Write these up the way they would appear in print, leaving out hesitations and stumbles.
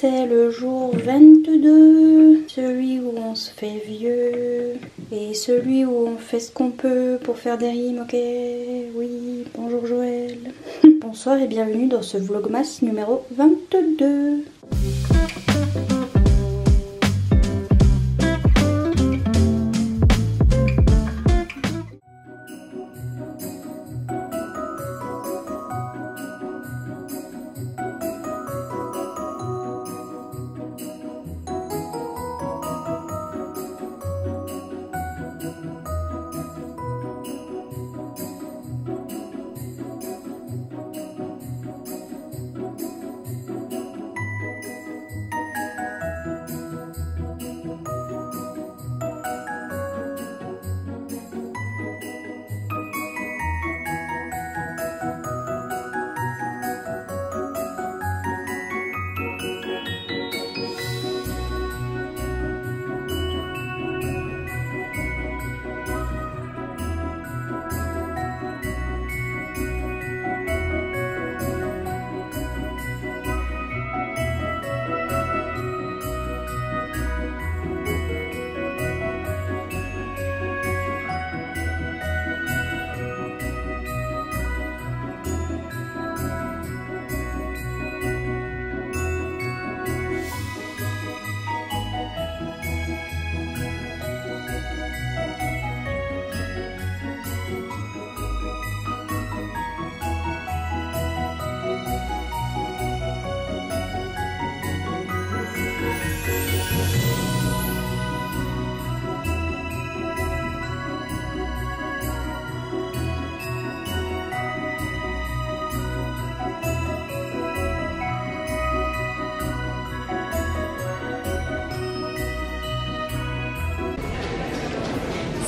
C'est le jour 22, celui où on se fait vieux et celui où on fait ce qu'on peut pour faire des rimes, ok? Oui, bonjour Joël. Bonsoir et bienvenue dans ce vlogmas numéro 22.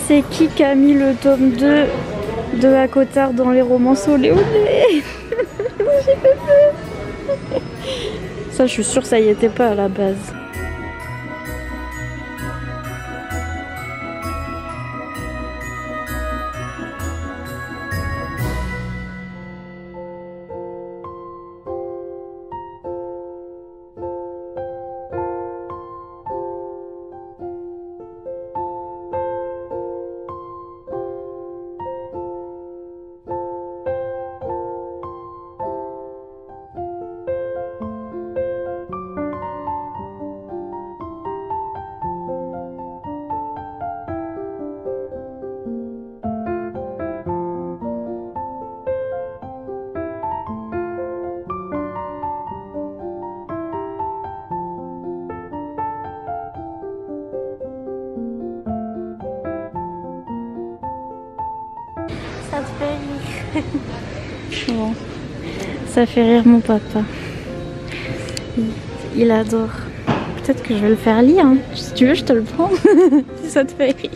C'est qui a mis le tome 2 de À Cotard dans les romances olé olé? J'ai fait peur. Ça, je suis sûre que ça y était pas à la base. Ça te fait rire. Bon, ça fait rire mon papa. Il adore. Peut-être que je vais le faire lire. Hein. Si tu veux, je te le prends. Si ça te fait rire.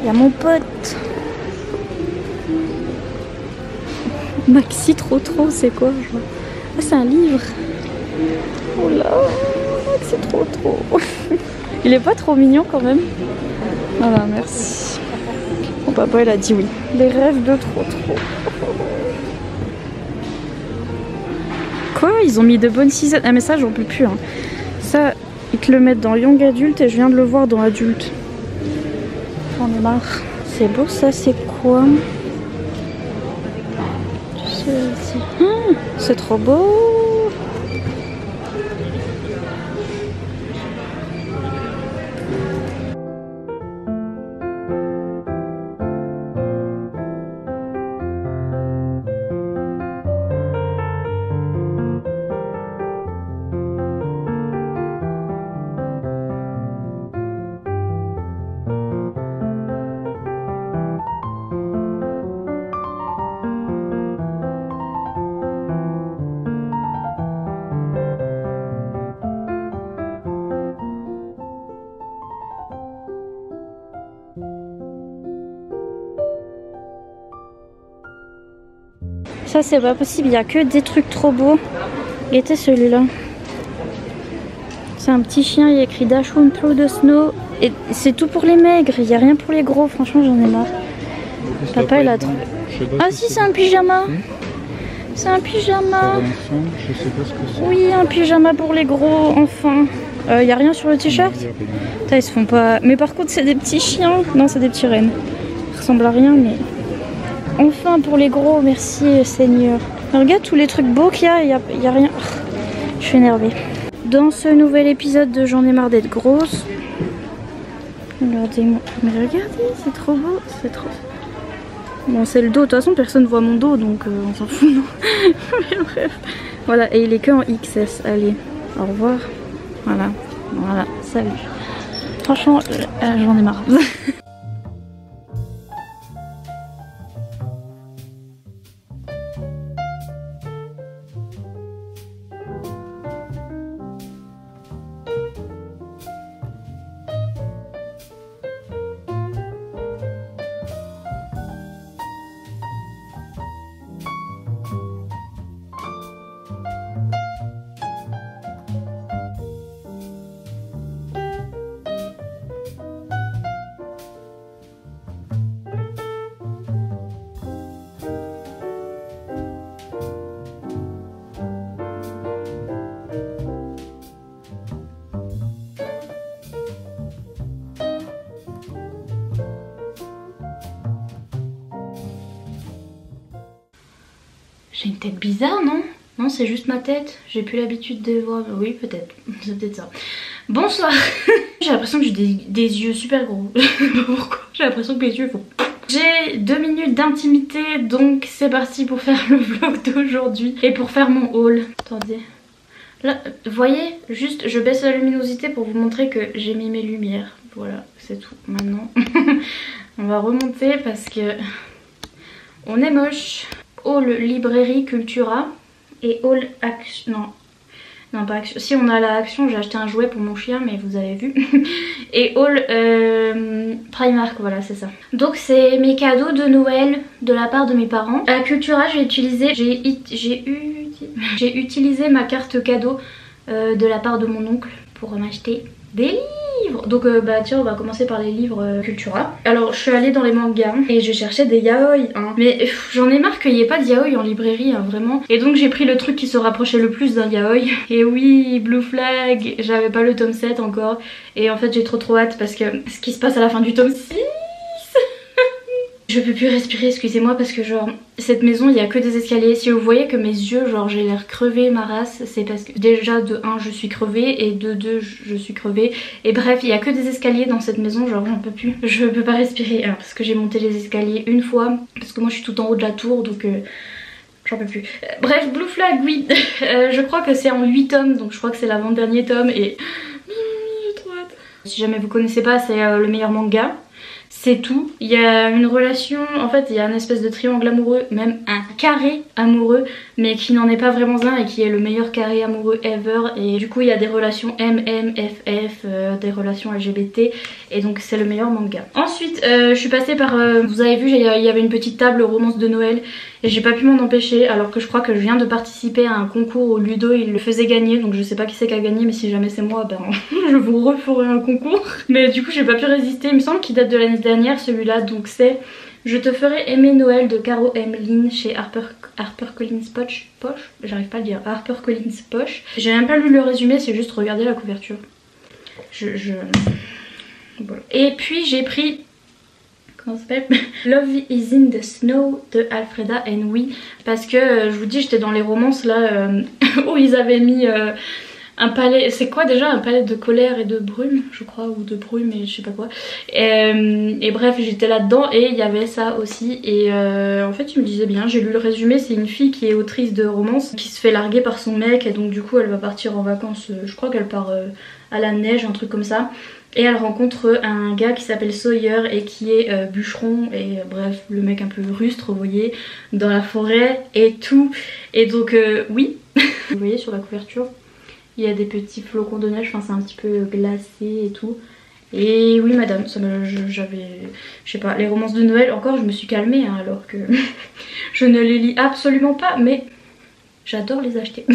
Il y a mon pote. Maxi trop, c'est quoi? Ah, c'est un livre. Oh là, Maxi trop. Il est pas trop mignon quand même. Voilà, merci. Mon papa il a dit oui. Les rêves de trop. Quoi? Ils ont mis de bonnes cisettes. Ah mais ça j'en peux plus. Hein. Ça, ils te le mettent dans Young Adulte et je viens de le voir dans Adulte. J'en ai marre. C'est beau ça, c'est quoi? C'est trop beau. Ça c'est pas possible, il y a que des trucs trop beaux. Regardez celui-là. C'est un petit chien, il y a écrit Dash One Through the Snow. Et c'est tout pour les maigres, il n'y a rien pour les gros, franchement j'en ai marre. Papa il a trouvé. sais pas. Ah si, c'est un pyjama. C'est un pyjama. Je sais pas ce que c'est. Oui, un pyjama pour les gros enfants. Y a rien sur le t-shirt? Ils se font pas. Mais par contre, c'est des petits chiens. Non, c'est des petits rennes. Ils ressemblent à rien, mais. Enfin pour les gros, merci Seigneur. Regarde tous les trucs beaux qu'il y a, y a rien. Je suis énervée. Dans ce nouvel épisode de J'en ai marre d'être grosse. Regardez-moi. Mais regardez, c'est trop beau, c'est trop. Bon, c'est le dos. De toute façon, personne voit mon dos, donc on s'en fout, non. Mais bref. Voilà, et il est que en XS. Allez, au revoir. Voilà, voilà, salut. Franchement, j'en ai marre. J'ai une tête bizarre, non? Non, c'est juste ma tête. J'ai plus l'habitude de voir. Oui, peut-être. C'est peut-être ça. Bonsoir. J'ai l'impression que j'ai des yeux super gros. Je sais pas pourquoi. J'ai l'impression que mes yeux font. J'ai 2 minutes d'intimité, donc c'est parti pour faire le vlog d'aujourd'hui. Et pour faire mon haul. Attendez. Là, vous voyez, juste je baisse la luminosité pour vous montrer que j'ai mis mes lumières. Voilà, c'est tout. Maintenant, on va remonter parce que on est moche. Haul librairie Cultura et haul action. Non pas action. Si on a la action, j'ai acheté un jouet pour mon chien, mais vous avez vu. Et haul Primark, voilà c'est ça. Donc c'est mes cadeaux de Noël de la part de mes parents. À Cultura j'ai utilisé ma carte cadeau de la part de mon oncle pour m'acheter des livres. Donc bah tiens, on va commencer par les livres Cultura. Alors je suis allée dans les mangas et je cherchais des yaoi hein. Mais j'en ai marre qu'il n'y ait pas de yaoi en librairie hein, vraiment. Et donc j'ai pris le truc qui se rapprochait le plus d'un yaoi. Et oui, Blue Flag, j'avais pas le tome 7 encore. Et en fait j'ai trop hâte parce que ce qui se passe à la fin du tome 6. Je peux plus respirer, excusez-moi, parce que genre cette maison il y a que des escaliers. Si vous voyez que mes yeux genre j'ai l'air crevée ma race, c'est parce que déjà de 1 je suis crevée et de 2 je suis crevée. Et bref, il y a que des escaliers dans cette maison, genre j'en peux plus. Je peux pas respirer alors, parce que j'ai monté les escaliers une fois, parce que moi je suis tout en haut de la tour donc j'en peux plus. Bref, Blue Flag, oui. Je crois que c'est en 8 tomes, donc je crois que c'est l'avant-dernier tome et j'ai trop hâte. Si jamais vous connaissez pas, c'est le meilleur manga. C'est tout. Il y a une relation, en fait il y a un espèce de triangle amoureux, même un carré amoureux, mais qui n'en est pas vraiment un et qui est le meilleur carré amoureux ever. Et du coup il y a des relations MMFF, des relations LGBT, et donc c'est le meilleur manga. Ensuite je suis passée par, vous avez vu il y avait une petite table romance de Noël et j'ai pas pu m'en empêcher, alors que je crois que je viens de participer à un concours où Ludo il le faisait gagner, donc je sais pas qui c'est qui a gagné, mais si jamais c'est moi ben je vous referai un concours. Mais du coup j'ai pas pu résister, il me semble qu'il date de l'année dernière celui-là, donc c'est Je te ferai aimer Noël de Caro M. Lynn chez HarperCollins Poche. J'arrive pas à le dire, HarperCollins Poche. J'ai même pas lu le résumé, c'est juste regarder la couverture. Voilà. Et puis j'ai pris, comment ça s'appelle, Love is in the Snow de Alfreda Henry, parce que je vous dis j'étais dans les romances là où ils avaient mis un palais, c'est quoi déjà, un palais de colère et de brume je crois, ou de brume et je sais pas quoi, et bref j'étais là dedans et il y avait ça aussi. Et en fait il me disait bien, j'ai lu le résumé, c'est une fille qui est autrice de romance qui se fait larguer par son mec et donc du coup elle va partir en vacances, je crois qu'elle part à la neige, un truc comme ça. Et elle rencontre un gars qui s'appelle Sawyer et qui est bûcheron, et bref le mec un peu rustre, vous voyez, dans la forêt et tout. Et donc oui, vous voyez sur la couverture il y a des petits flocons de neige, enfin c'est un petit peu glacé et tout. Et oui madame, j'avais, je sais pas, les romances de Noël encore je me suis calmée hein, alors que je ne les lis absolument pas, mais j'adore les acheter.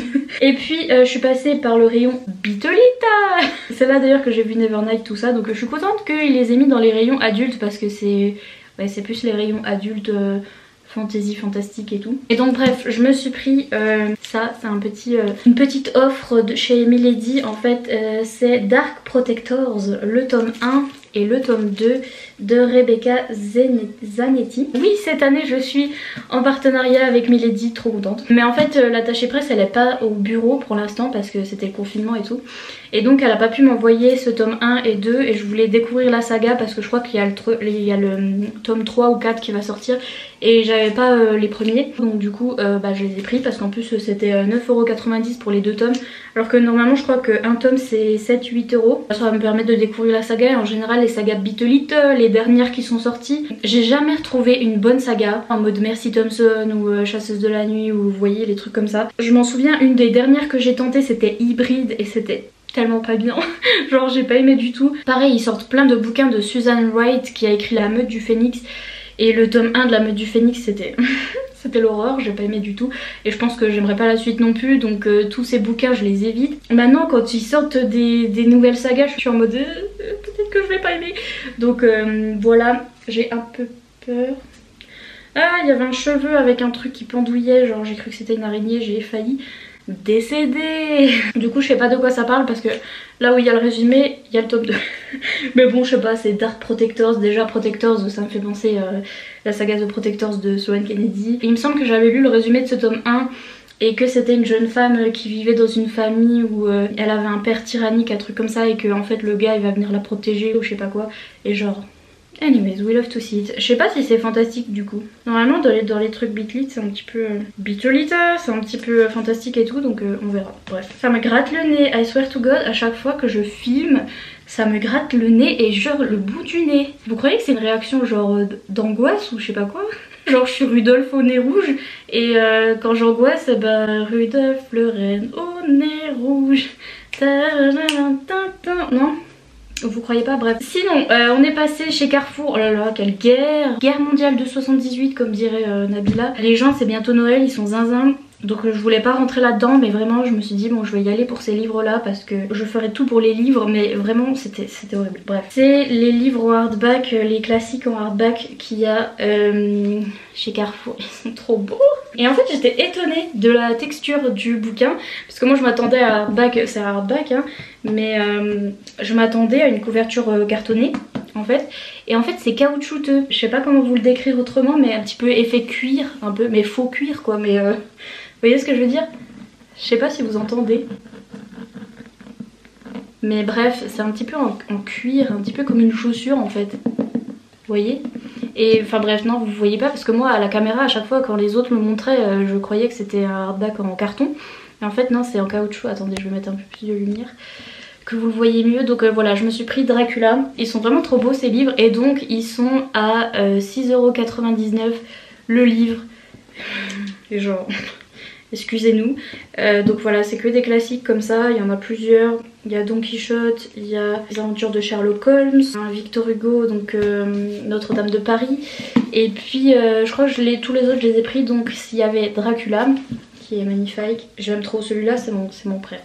Et puis je suis passée par le rayon Bitolita. C'est là d'ailleurs que j'ai vu Nevernight, tout ça, donc je suis contente qu'ils les aient mis dans les rayons adultes parce que c'est plus les rayons adultes, fantasy, fantastique et tout. Et donc bref, je me suis pris ça, c'est un petit, une petite offre de chez Milady. En fait, c'est Dark Protectors, le tome 1 et le tome 2 de Rebecca Zanetti. Oui, cette année je suis en partenariat avec Milady, trop contente. Mais en fait l'attachée presse elle est pas au bureau pour l'instant parce que c'était le confinement et tout. Et donc elle a pas pu m'envoyer ce tome 1 et 2 et je voulais découvrir la saga parce que je crois qu'il y a le tome 3 ou 4 qui va sortir et j'avais pas les premiers. Donc du coup je les ai pris parce qu'en plus c'était 9,90€ pour les 2 tomes. Alors que normalement je crois qu'un tome c'est 7-8€. Ça va me permettre de découvrir la saga et en général les sagas Beat Little, les dernières qui sont sorties. J'ai jamais retrouvé une bonne saga en mode Mercy Thompson ou Chasseuse de la nuit ou vous voyez les trucs comme ça. Je m'en souviens, une des dernières que j'ai tentées c'était Hybrid et c'était tellement pas bien. Genre j'ai pas aimé du tout. Pareil ils sortent plein de bouquins de Susan Wright qui a écrit La Meute du Phénix et le tome 1 de La Meute du Phénix c'était c'était l'horreur, j'ai pas aimé du tout et je pense que j'aimerais pas la suite non plus donc tous ces bouquins je les évite. Maintenant quand ils sortent des nouvelles sagas je suis en mode peut-être que je vais pas aimer donc voilà, j'ai un peu peur. Ah il y avait un cheveu avec un truc qui pendouillait, genre j'ai cru que c'était une araignée, j'ai failli décédé. Du coup je sais pas de quoi ça parle parce que là où il y a le résumé il y a le tome 2. Mais bon je sais pas, c'est Dark Protectors. Déjà Protectors ça me fait penser la saga de Protectors de Sloane Kennedy. Et il me semble que j'avais lu le résumé de ce tome 1 et que c'était une jeune femme qui vivait dans une famille où elle avait un père tyrannique, un truc comme ça, et que en fait le gars il va venir la protéger ou je sais pas quoi. Et genre anyways, we love to see it. Je sais pas si c'est fantastique du coup. Normalement dans les trucs Beat-Lit c'est un petit peu Beat-Lita, c'est un petit peu fantastique et tout donc on verra. Bref. Ça me gratte le nez, I swear to God, à chaque fois que je filme, ça me gratte le nez et genre le bout du nez. Vous croyez que c'est une réaction genre d'angoisse ou je sais pas quoi? Genre je suis Rudolph au nez rouge et quand j'angoisse, Rudolph le renne au nez rouge. Non? Vous croyez pas? Bref. Sinon, on est passé chez Carrefour. Oh là là, quelle guerre! Guerre mondiale de 78 comme dirait Nabila. Les gens c'est bientôt Noël, ils sont zinzin. Donc je voulais pas rentrer là-dedans mais vraiment je me suis dit bon je vais y aller pour ces livres là parce que je ferai tout pour les livres mais vraiment c'était horrible. Bref, c'est les livres en hardback, les classiques en hardback qu'il y a chez Carrefour, ils sont trop beaux. Et en fait j'étais étonnée de la texture du bouquin parce que moi je m'attendais à hardback, c'est un hardback hein, mais je m'attendais à une couverture cartonnée en fait, et en fait c'est caoutchouteux, je sais pas comment vous le décrire autrement mais un petit peu effet cuir, un peu mais faux cuir quoi, mais vous voyez ce que je veux dire? Je sais pas si vous entendez. Mais bref, c'est un petit peu en cuir, un petit peu comme une chaussure en fait. Vous voyez? Et enfin bref, non, vous voyez pas parce que moi à la caméra à chaque fois quand les autres me montraient, je croyais que c'était un hardback en carton. Mais en fait non, c'est en caoutchouc. Attendez, je vais mettre un peu plus de lumière que vous le voyez mieux. Donc voilà, je me suis pris Dracula. Ils sont vraiment trop beaux ces livres et donc ils sont à 6,99€ le livre. Et genre... excusez-nous. Donc voilà, c'est que des classiques comme ça, il y en a plusieurs. Il y a Don Quichotte, il y a Les Aventures de Sherlock Holmes, Victor Hugo, donc Notre-Dame de Paris. Et puis je crois que tous les autres je les ai pris, donc s'il y avait Dracula, qui est magnifique. J'aime trop celui-là, c'est mon préf.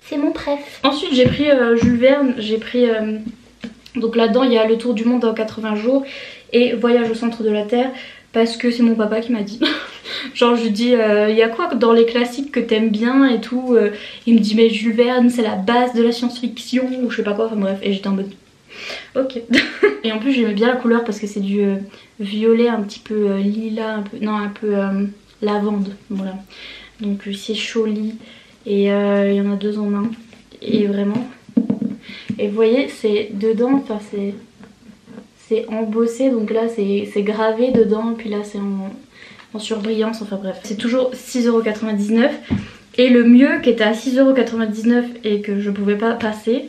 C'est mon préf. Ensuite j'ai pris Jules Verne, j'ai pris... donc là-dedans il y a Le Tour du monde en 80 jours et Voyage au centre de la Terre. Parce que c'est mon papa qui m'a dit. Genre je lui dis y a quoi dans les classiques que t'aimes bien et tout. Il me dit mais Jules Verne c'est la base de la science-fiction ou je sais pas quoi, enfin bref. Et j'étais en mode ok. Et en plus j'aimais bien la couleur parce que c'est du violet un petit peu lilas, un peu lavande. Voilà. Donc c'est Choli et il y en a 2 en 1. Et vraiment. Et vous voyez c'est dedans, enfin c'est embossé, donc là c'est gravé dedans, puis là c'est en surbrillance, enfin bref. C'est toujours 6,99€. Et le mieux qui était à 6,99€ et que je pouvais pas passer.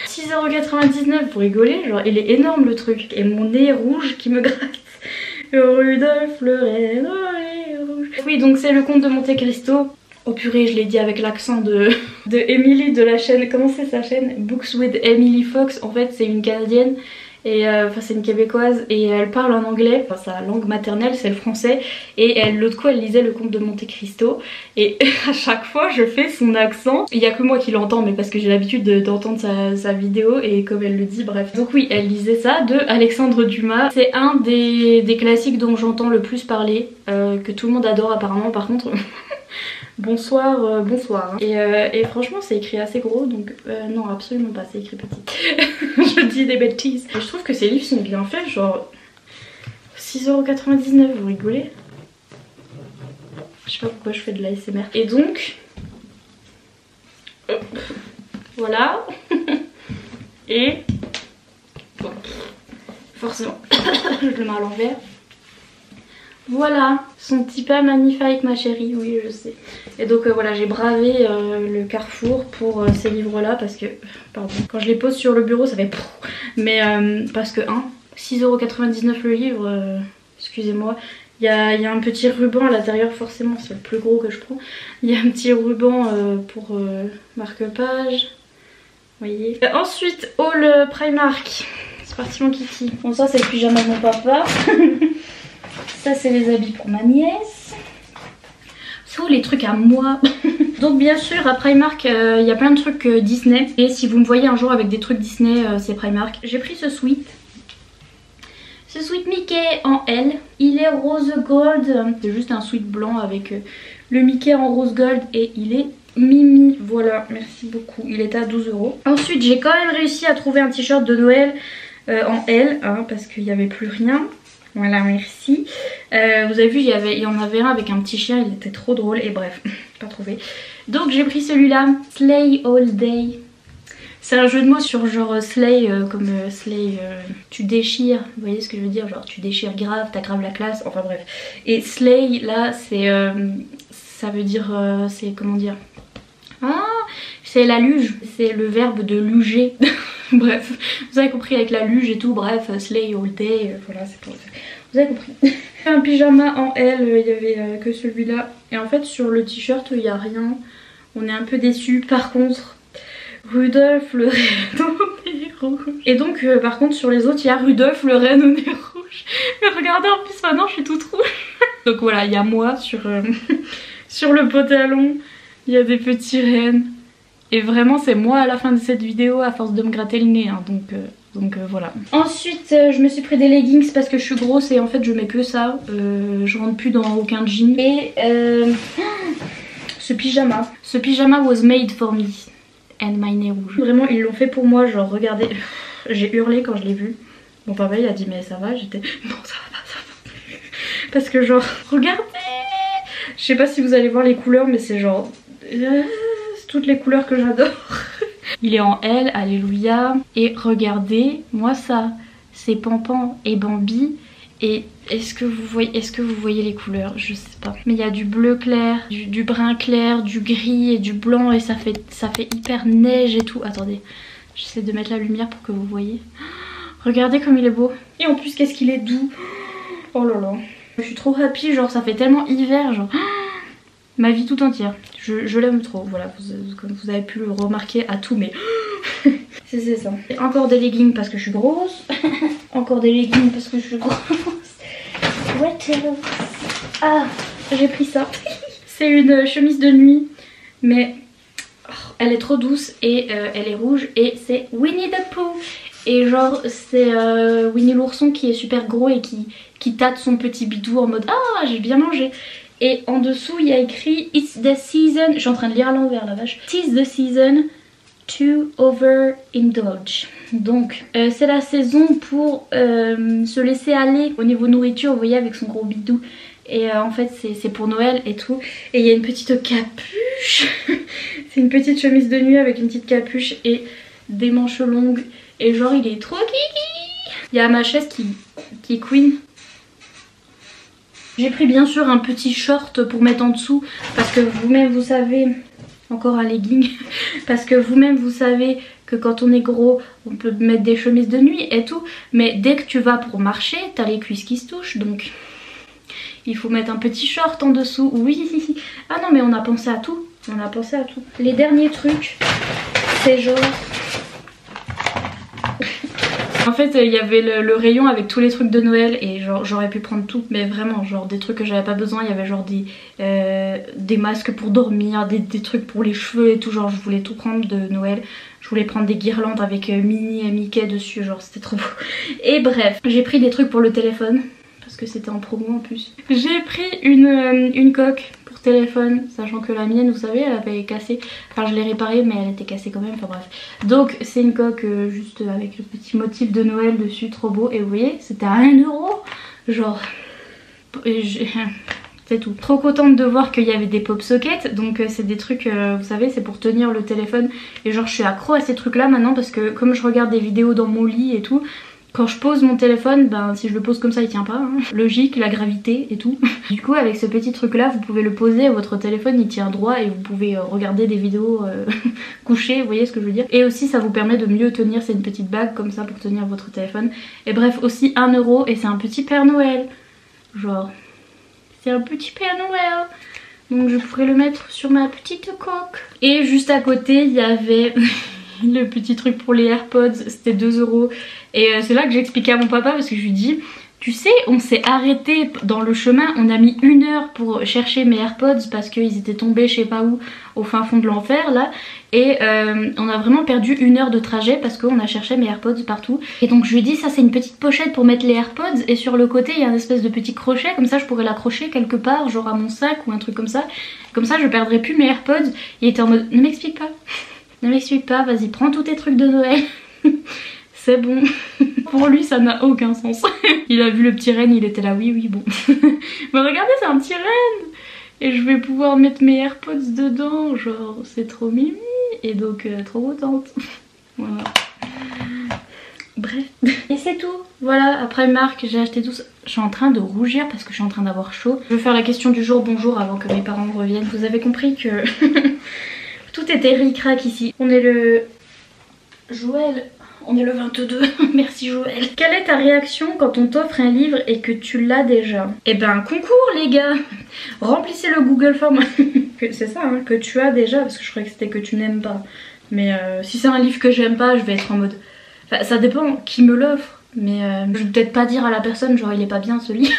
6,99€ vous rigolez, genre il est énorme le truc. Et mon nez rouge qui me gratte. Rudolph le renne au nez rouge. Oui donc c'est Le Comte de Monte Cristo. Oh purée, je l'ai dit avec l'accent de Emily de la chaîne, comment c'est sa chaîne? Books with Emily Fox. En fait c'est une canadienne Et enfin c'est une québécoise et elle parle en anglais, enfin sa langue maternelle c'est le français, et l'autre coup elle lisait le Comte de Monte Cristo et à chaque fois je fais son accent. Il y a que moi qui l'entends, mais parce que j'ai l'habitude d'entendre sa vidéo et comme elle le dit, bref. Donc oui, elle lisait ça de Alexandre Dumas. C'est un des classiques dont j'entends le plus parler, que tout le monde adore apparemment. Par contre bonsoir, bonsoir. Et franchement c'est écrit assez gros, donc non absolument pas, c'est écrit petit. Je dis des bêtises. Et je trouve que ces livres sont bien faits, genre 6,99€, vous rigolez? Je sais pas pourquoi je fais de l'ASMR. Et donc voilà. Et bon, forcément je le mets à l'envers. Voilà, son petit pas magnifique ma chérie, oui je sais. Et donc voilà, j'ai bravé le Carrefour pour ces livres là parce que, pardon, quand je les pose sur le bureau ça fait mais parce que 6,99€ le livre, excusez-moi. Il y a un petit ruban à l'intérieur, forcément c'est le plus gros que je prends. Il y a un petit ruban pour marque-page, vous voyez. Ensuite, haul Primark, c'est parti mon kiki. Bon ça c'est le pyjama de mon papa. Ça c'est les habits pour ma nièce. C'est où les trucs à moi? Donc bien sûr à Primark il y a plein de trucs Disney. Et si vous me voyez un jour avec des trucs Disney c'est Primark. J'ai pris ce sweat. Ce sweat Mickey en L. Il est rose gold. C'est juste un sweat blanc avec le Mickey en rose gold. Et il est mimi. Voilà, merci beaucoup. Il est à 12€. Ensuite j'ai quand même réussi à trouver un t-shirt de Noël en L parce qu'il n'y avait plus rien. Voilà, merci. Vous avez vu, il y en avait un avec un petit chien, il était trop drôle. Et bref, pas trouvé. Donc j'ai pris celui-là, Slay All Day. C'est un jeu de mots sur genre slay, comme slay, tu déchires, vous voyez ce que je veux dire, genre tu déchires grave, t'as grave la classe, enfin bref. Et slay là c'est, ça veut dire, c'est comment dire, c'est la luge, c'est le verbe de luger. Bref, vous avez compris avec la luge et tout, bref, slay all day, voilà c'est pour ça. Vous avez compris. Un pyjama en L, il y avait que celui-là. Et en fait sur le t-shirt il n'y a rien, on est un peu déçus. Par contre, Rudolph le renne au nez rouge. Et donc par contre sur les autres il y a Rudolph le renne au nez rouge. Mais regardez en plus maintenant je suis toute rouge. Donc voilà, il y a moi sur, sur le pantalon, il y a des petits rennes. Et vraiment c'est moi à la fin de cette vidéo à force de me gratter le nez hein, donc voilà. Ensuite je me suis pris des leggings parce que je suis grosse et en fait je mets que ça. Je rentre plus dans aucun jean. Et ce pyjama was made for me. And my nez rouge. Vraiment ils l'ont fait pour moi, genre regardez. J'ai hurlé quand je l'ai vu. Mon papa il a dit mais ça va, j'étais non ça va pas, ça va. Parce que genre regardez. Je sais pas si vous allez voir les couleurs mais c'est genre toutes les couleurs que j'adore. Il est en L, alléluia. Et regardez, moi ça, c'est Pampan et Bambi. Et est-ce que vous voyez les couleurs? Je sais pas. Mais il y a du bleu clair, du brun clair, du gris et du blanc. Et ça fait hyper neige et tout. Attendez, j'essaie de mettre la lumière pour que vous voyez. Regardez comme il est beau. Et en plus, qu'est-ce qu'il est doux. Oh là là. Je suis trop happy, genre ça fait tellement hiver, genre... Ma vie tout entière, je l'aime trop, voilà, comme vous avez pu le remarquer à tout, mais c'est ça. Et encore des leggings parce que je suis grosse, encore des leggings parce que je suis grosse. What else? Ah, j'ai pris ça. C'est une chemise de nuit, mais elle est trop douce et elle est rouge et c'est Winnie the Pooh. Et genre c'est Winnie l'ourson qui est super gros et qui tâte son petit bidou en mode ah j'ai bien mangé. Et en dessous il y a écrit It's the season, je suis en train de lire à l'envers la vache. It's the season to overindulge. Donc c'est la saison pour se laisser aller au niveau nourriture, vous voyez avec son gros bidou. Et en fait c'est pour Noël et tout. Et il y a une petite capuche. C'est une petite chemise de nuit avec une petite capuche et des manches longues. Et genre il est trop kiki. Il y a ma chaise qui est queen. J'ai pris bien sûr un petit short pour mettre en dessous parce que vous-même vous savez, encore un legging, parce que vous-même vous savez que quand on est gros on peut mettre des chemises de nuit et tout, mais dès que tu vas pour marcher t'as les cuisses qui se touchent, donc il faut mettre un petit short en dessous, oui. Ah non mais on a pensé à tout, on a pensé à tout. Les derniers trucs c'est genre... En fait il y avait le rayon avec tous les trucs de Noël et genre j'aurais pu prendre tout, mais vraiment genre des trucs que j'avais pas besoin. Il y avait genre des masques pour dormir, des trucs pour les cheveux et tout, genre je voulais tout prendre de Noël. Je voulais prendre des guirlandes avec Minnie et Mickey dessus, genre c'était trop beau. Et bref, j'ai pris des trucs pour le téléphone parce que c'était en promo en plus. J'ai pris une coque pour téléphone, sachant que la mienne, vous savez, elle avait cassé. Enfin, je l'ai réparée, mais elle était cassée quand même. Enfin bref. Donc c'est une coque juste avec le petit motif de Noël dessus, trop beau. Et vous voyez, c'était à 1 €. Genre, c'est tout. Trop contente de voir qu'il y avait des pop sockets. Donc c'est des trucs, vous savez, c'est pour tenir le téléphone. Et genre je suis accro à ces trucs là maintenant parce que comme je regarde des vidéos dans mon lit et tout, quand je pose mon téléphone, ben si je le pose comme ça il tient pas, hein. Logique, la gravité et tout. Du coup avec ce petit truc là vous pouvez le poser, votre téléphone il tient droit et vous pouvez regarder des vidéos couchées, vous voyez ce que je veux dire. Et aussi ça vous permet de mieux tenir, c'est une petite bague comme ça pour tenir votre téléphone. Et bref aussi 1 € et c'est un petit Père Noël. Genre c'est un petit Père Noël. Donc je pourrais le mettre sur ma petite coque. Et juste à côté il y avait le petit truc pour les AirPods, c'était 2 €. Et c'est là que j'ai expliqué à mon papa parce que je lui dis, tu sais, on s'est arrêté dans le chemin, on a mis 1 heure pour chercher mes AirPods parce qu'ils étaient tombés je sais pas où, au fin fond de l'enfer là. Et on a vraiment perdu 1 heure de trajet parce qu'on a cherché mes AirPods partout. Et donc je lui ai dit, ça c'est une petite pochette pour mettre les AirPods et sur le côté il y a un espèce de petit crochet, comme ça je pourrais l'accrocher quelque part, genre à mon sac ou un truc comme ça. Comme ça je perdrai plus mes AirPods. Il était en mode, ne m'explique pas. Ne m'explique pas, vas-y prends tous tes trucs de Noël. C'est bon. Pour lui ça n'a aucun sens. Il a vu le petit renne, il était là oui bon. Mais regardez c'est un petit renne. Et je vais pouvoir mettre mes AirPods dedans, genre c'est trop mimi. Et donc trop contente. Voilà. Bref. Et c'est tout. Voilà, après Marc j'ai acheté tout ça. Je suis en train de rougir parce que je suis en train d'avoir chaud. Je vais faire la question du jour bonjour avant que mes parents reviennent. Vous avez compris que tout était ric-rac ici. On est le... Joël... On est le 22, merci Joël. Quelle est ta réaction quand on t'offre un livre et que tu l'as déjà? Eh ben concours les gars. Remplissez le Google Form. C'est ça hein, que tu as déjà, parce que je croyais que c'était que tu n'aimes pas. Mais si c'est un livre que j'aime pas, je vais être en mode... Enfin ça dépend qui me l'offre. Mais je vais peut-être pas dire à la personne genre il est pas bien ce livre.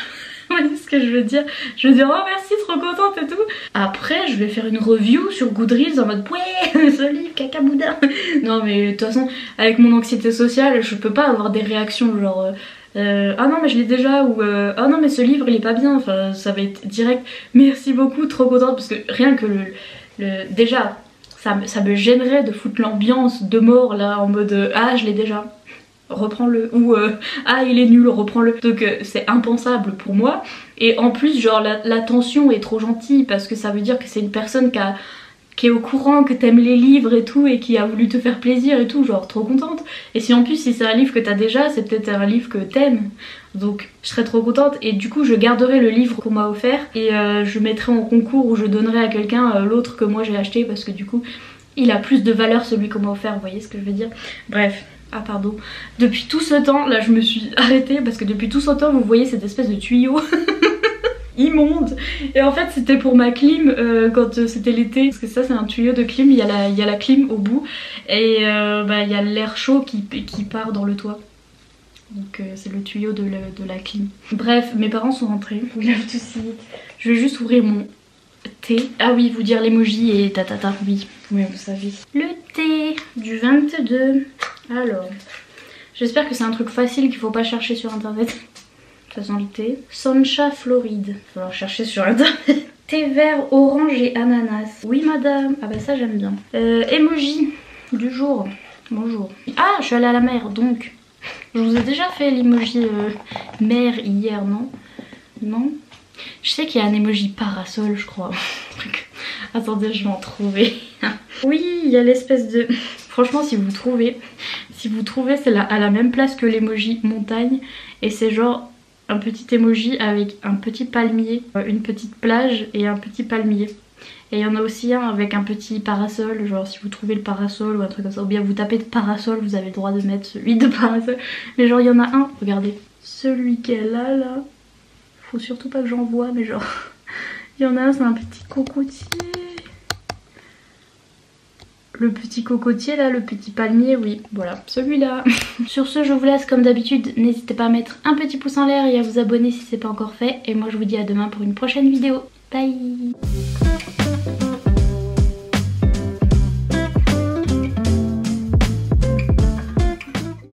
Vous voyez ce que je veux dire? Je veux dire oh merci, trop contente et tout. Après je vais faire une review sur Goodreads en mode ouais ce livre caca boudin. Non mais de toute façon avec mon anxiété sociale je peux pas avoir des réactions genre ah non mais je l'ai déjà ou ah non mais ce livre il est pas bien. Enfin ça va être direct merci beaucoup, trop contente parce que rien que déjà ça me gênerait de foutre l'ambiance de mort là en mode ah je l'ai déjà, reprends-le, ou ah il est nul, reprends-le. Donc c'est impensable pour moi. Et en plus genre la tension est trop gentille parce que ça veut dire que c'est une personne qui est au courant que t'aimes les livres et tout et qui a voulu te faire plaisir et tout, genre trop contente. Et si en plus si c'est un livre que t'as déjà, c'est peut-être un livre que t'aimes. Donc je serais trop contente et du coup je garderai le livre qu'on m'a offert et je mettrai en concours ou je donnerai à quelqu'un l'autre que moi j'ai acheté parce que du coup il a plus de valeur celui qu'on m'a offert, vous voyez ce que je veux dire. Bref. Ah pardon, depuis tout ce temps, là je me suis arrêtée parce que depuis tout ce temps vous voyez cette espèce de tuyau immonde. Et en fait c'était pour ma clim quand c'était l'été, parce que ça c'est un tuyau de clim, il y a la clim au bout et il y a l'air chaud qui part dans le toit. Donc c'est le tuyau de la clim. Bref, mes parents sont rentrés, je vais juste ouvrir mon thé. Ah oui, vous dire l'emoji et tatata, oui vous savez. Le thé du 22. Alors, j'espère que c'est un truc facile qu'il faut pas chercher sur internet. Ça sent le thé. Sancha Floride. Faut falloir chercher sur internet. Thé vert, orange et ananas. Oui madame. Ah bah ça j'aime bien. Emoji du jour. Bonjour. Ah, je suis allée à la mer donc. Je vous ai déjà fait l'emoji mer hier, non? Non? Je sais qu'il y a un emoji parasol je crois. Attendez, je vais en trouver. Oui, il y a l'espèce de... Franchement, si vous trouvez, c'est à la même place que l'emoji montagne. Et c'est genre un petit emoji avec un petit palmier, une petite plage et un petit palmier. Et il y en a aussi un avec un petit parasol, genre si vous trouvez le parasol ou un truc comme ça. Ou bien vous tapez de parasol, vous avez le droit de mettre celui de parasol. Mais genre il y en a un, regardez. Celui qu'elle a là, faut surtout pas que j'en vois, mais genre... Il y en a un, c'est un petit cocotier. Le petit cocotier là, le petit palmier, oui, voilà, celui-là. Sur ce, je vous laisse comme d'habitude. N'hésitez pas à mettre un petit pouce en l'air et à vous abonner si c'est pas encore fait. Et moi je vous dis à demain pour une prochaine vidéo. Bye.